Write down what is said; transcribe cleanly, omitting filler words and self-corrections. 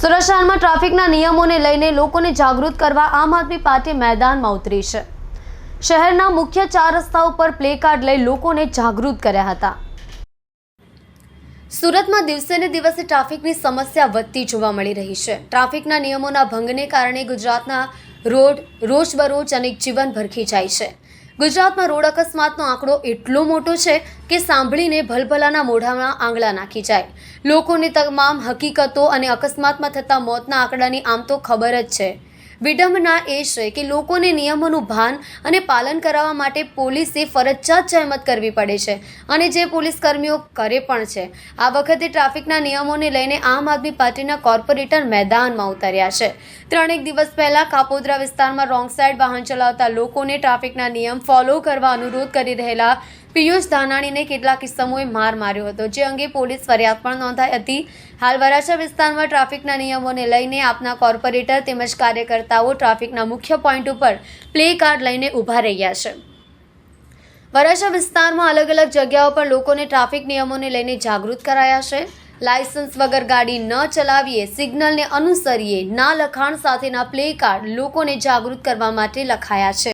સુરત શહેરમાં ટ્રાફિકના નિયમોને લઈને લોકોને જાગૃત કરવા આમ આદમી પાર્ટી મેદાનમાં ઉતરી છે। શહેરના મુખ્ય 4 રસ્તાઓ પર પ્લે કાર્ડ લઈ લોકોને જાગૃત કર્યા હતા। સુરતમાં દિવસે ને દિવસે ટ્રાફિકની સમસ્યા વધતી જોવા મળી રહી છે। ટ્રાફિકના નિયમોના ભંગને કારણે ગુજરાતના રોડ રોજબરોજ અનેક જીવન ભરખી જાય છે। ગુજરાતમાં રોડ અકસ્માતનો આંકડો એટલો મોટો છે કે સાંભળીને ભલભલાના મોઢામાં આંગળા નાખી જાય। લોકોને તમામ હકીકતો અને અકસ્માતમાં થતા મોતના આંકડાની આમ તો ખબર જ છે। વિડંબના એ છે કે લોકોને નિયમોનું ભાન અને પાલન કરાવવા માટે પોલીસે ફરજિયાત જહેમત કરવી પડે છે અને જે પોલીસ કર્મીઓ કરે પણ છે। આ વખતે ટ્રાફિકના નિયમોને લઈને આમ આદમી પાર્ટીના કોર્પોરેટર મેદાનમાં ઉતર્યા છે। 3 દિવસ પહેલા કાપોદ્રા વિસ્તારમાં રોંગ સાઈડ વાહન ચલાવતા લોકોને ટ્રાફિકના નિયમ ફોલો કરવા અનુરોધ કરી રહેલા પિયુષ ધાનાણીને કેટલાક ઇસમોએ માર માર્યો હતો, જે અંગે પોલીસ ફરિયાદ પણ નોંધાઈ હતી। હાલ વરાછા વિસ્તારમાં ટ્રાફિકના નિયમોને લઈને આપના કોર્પોરેટર તેમજ કાર્યકર્તાઓ ટ્રાફિકના મુખ્ય પોઈન્ટ ઉપર પ્લે કાર્ડ લઈને ઊભા રહ્યા છે। વરાછા વિસ્તારમાં અલગ અલગ જગ્યાઓ પર લોકોને ટ્રાફિક નિયમોને લઈને જાગૃત કરાયા છે। લાયસન્સ વગર ગાડી ન ચલાવીએ, સિગ્નલને અનુસરીએ, ના લખાણ સાથેના પ્લે કાર્ડ લોકોને જાગૃત કરવા માટે લખાયા છે।